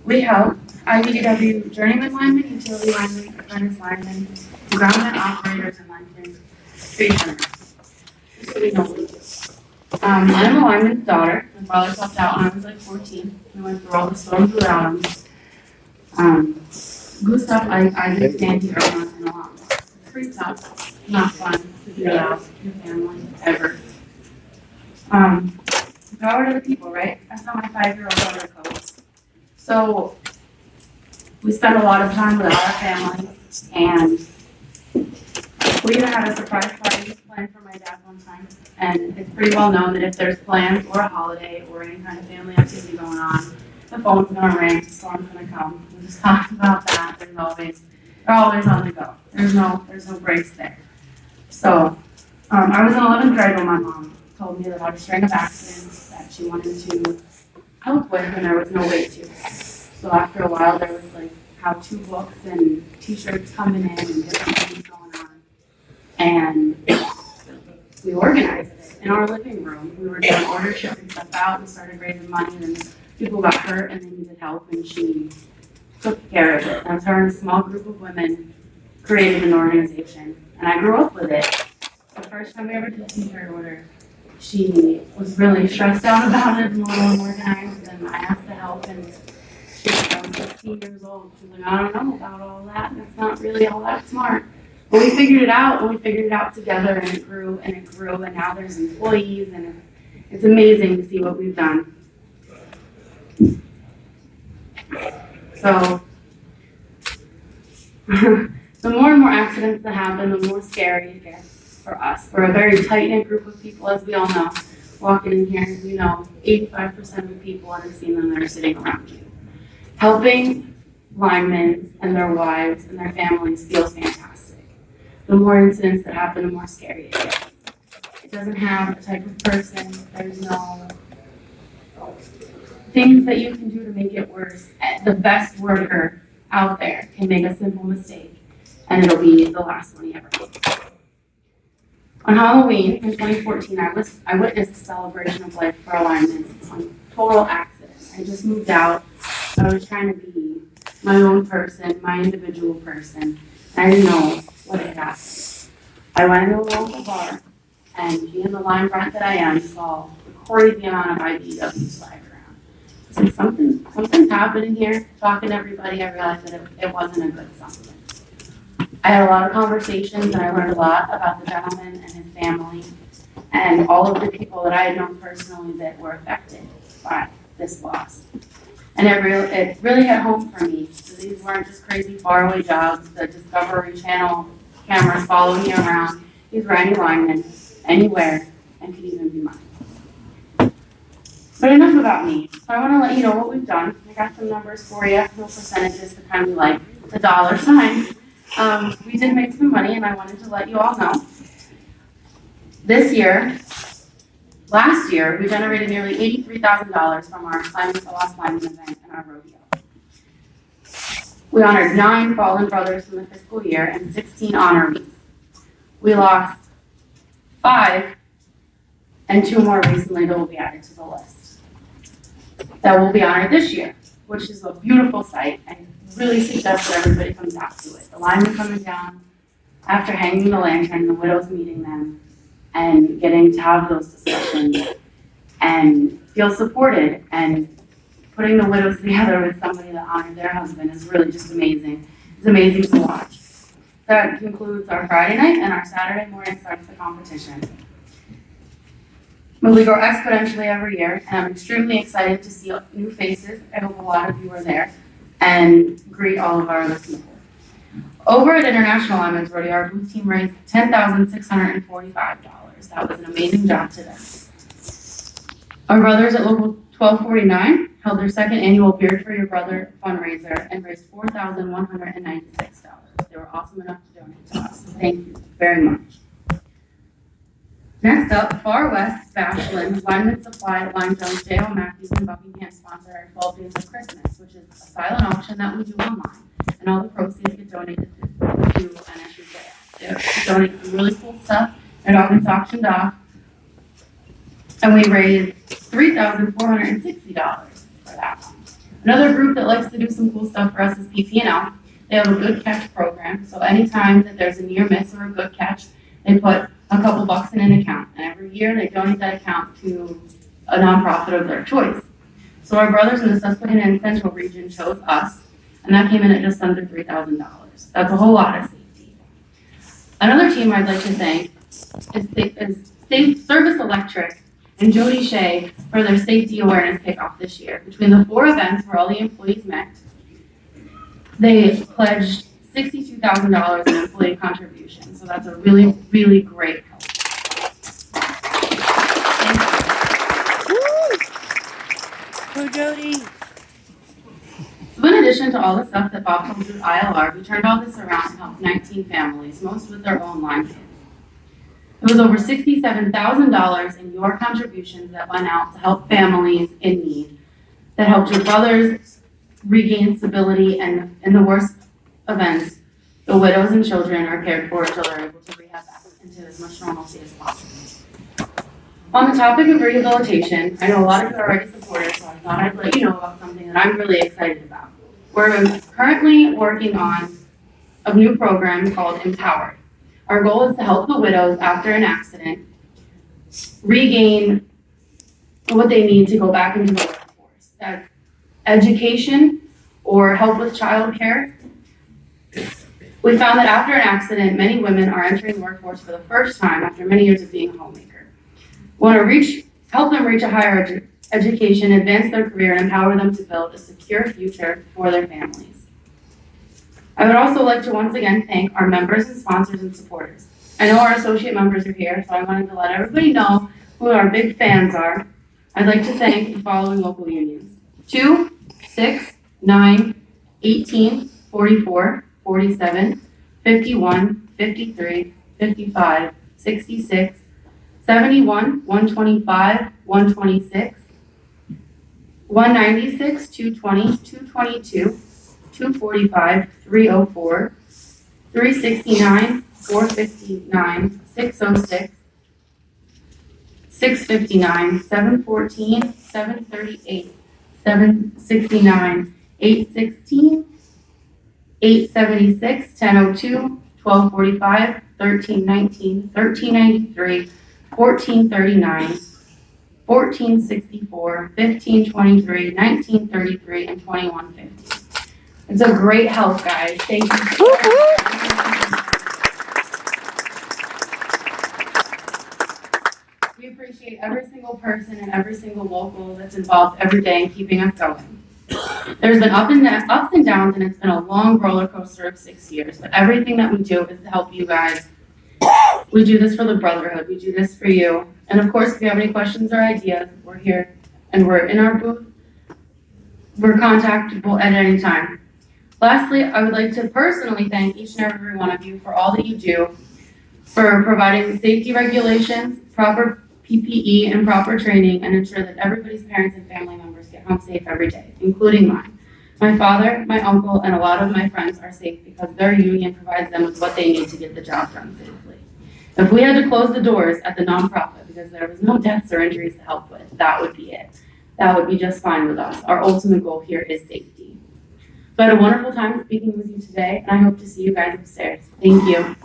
We help IBEW journeyman linemen, utility linemen, apprentice linemen, groundman operators, and linemen stationers. So we know what we do. I'm a lineman's daughter. My father swapped out when I was like 14. We went through all the storms without him. Good stuff I do stand here once in a while. It's pretty tough. Not fun to be without your family ever. Power to the people, right? That's how my 5-year-old daughter goes. So we spend a lot of time with our family, and we even had a surprise party planned for my dad one time. And it's pretty well known that if there's plans or a holiday or any kind of family activity going on, the phone's gonna ring, the storm's gonna come. We just talked about that. They're always on the go. There's no breaks there. So I was in 11th grade when my mom told me about a string of accidents that she wanted to help with, and there was no way to. So after a while, there was like how-to books and t-shirts coming in and different things going on. And we organized it in our living room. We were doing order shipping stuff out and started raising money, and people got hurt and they needed help, and she took care of it. That's her and a small group of women created an organization, and I grew up with it. The first time we ever did a t-shirt order, she was really stressed out about it and a little unorganized, and I asked to help, and she was 16 years old. She was like, I don't know about all that, and it's not really all that smart. But we figured it out, and we figured it out together, and it grew, and now there's employees, and it's amazing to see what we've done. So, the more and more accidents that happen, the more scary it gets for us. We're a very tight-knit group of people, as we all know. Walking in here, you know, 85% of the people, and I've seen them that are sitting around you. Helping linemen and their wives and their families feels fantastic. The more incidents that happen, the more scary it gets. It doesn't have a type of person. There's no things that you can do to make it worse. The best worker out there can make a simple mistake, and it'll be the last one he ever makes. On Halloween in 2014, I witnessed a celebration of life for a lineman on a total accident. I just moved out. I was trying to be my own person, my individual person. I didn't know what had happened. I went to a local bar, and being the line brat that I am, saw a crazy amount of IBEW swag around. I said, something's happening here. Talking to everybody, I realized that it wasn't a good something. I had a lot of conversations, and I learned a lot about the gentleman and his family, and all of the people that I had known personally that were affected by this loss. And it really hit home for me. So these weren't just crazy faraway jobs, the Discovery Channel cameras following you around. These were any linemen, anywhere, and could even be mine. But enough about me. So I want to let you know what we've done. I got some numbers for you, no percentages, the kind we like, the dollar signs. We did make some money, and I wanted to let you all know. Last year, we generated nearly $83,000 from our Climbing the Lost Lineman event and our rodeo. We honored 9 fallen brothers from the fiscal year and 16 honorees. We lost 5, and 2 more recently that will be added to the list. That will be honored this year, which is a beautiful sight, and really suggest that everybody comes out to it. The linemen coming down after hanging the lantern, the widows meeting them, and getting to have those discussions and feel supported, and putting the widows together with somebody that honored their husband is really just amazing. It's amazing to watch. That concludes our Friday night, and our Saturday morning starts the competition. We grow exponentially every year, and I'm extremely excited to see new faces. I hope a lot of you are there, and greet all of our other people. Over at International Linemen's Rodeo, our blue team raised $10,645. That was an amazing job today. Our brothers at Local 1249 held their 2nd annual Beard for Your Brother fundraiser and raised $4,196. They were awesome enough to donate to us. Thank you very much. Next up, Far West Bashland Lineman Supply at Lime Jones, J.O. Matthews, and Buckingham sponsor our 12 Days of Christmas, which is a silent auction that we do online, and all the proceeds get donated to NSUJL. They donate some really cool stuff, and all gets auctioned off, and we raised $3,460 for that one. Another group that likes to do some cool stuff for us is PP&L. They have a good catch program, so anytime that there's a near miss or a good catch, they put a couple bucks in an account, and every year they donate that account to a nonprofit of their choice. So our brothers in the Susquehanna and Central region chose us, and that came in at just under $3,000. That's a whole lot of safety. Another team I'd like to thank is Service Electric and Jody Shea for their safety awareness kickoff this year. Between the 4 events where all the employees met, they pledged $62,000 in employee contributions. So that's a really, really great help. Go Jody. So in addition to all the stuff that Bob told you with ILR, we turned all this around to help 19 families, most with their own line kids. It was over $67,000 in your contributions that went out to help families in need, that helped your brothers regain stability, and in the worst events, the widows and children are cared for until they're able to rehab back into as much normalcy as possible. On the topic of rehabilitation, I know a lot of you are already supporters, so I thought I'd let you know about something that I'm really excited about. We're currently working on a new program called Empowered. Our goal is to help the widows after an accident regain what they need to go back into the workforce. That's education or help with childcare. We found that after an accident, many women are entering the workforce for the first time after many years of being a homemaker. We want to help them reach a higher education, advance their career, and empower them to build a secure future for their families. I would also like to once again thank our members and sponsors and supporters. I know our associate members are here, so I wanted to let everybody know who our big fans are. I'd like to thank the following local unions: 2, 6, 9, 18, 44, 47, 51, 53, 55, 66, 71, 125, 126, 196, 220, 222, 245, 304, 369, 459, 606, 659, 714, 738, 769, 816, 876, 1002, 1245, 1319, 1393, 1439, 1464, 1523, 1933, and 2150. It's a great help, guys. Thank you so much. We appreciate every single person and every single local that's involved every day in keeping us going. There's been ups and downs, and it's been a long roller coaster of 6 years, but everything that we do is to help you guys. We do this for the brotherhood. We do this for you. And of course, if you have any questions or ideas, we're here and we're in our booth. We're contactable at any time. Lastly, I would like to personally thank each and every one of you for all that you do, for providing safety regulations, proper PPE, and proper training, and ensure that everybody's parents and family members get home safe every day, including mine. My father, my uncle, and a lot of my friends are safe because their union provides them with what they need to get the job done safely. If we had to close the doors at the nonprofit because there was no deaths or injuries to help with, that would be it. That would be just fine with us. Our ultimate goal here is safety. So I had a wonderful time speaking with you today, and I hope to see you guys upstairs. Thank you.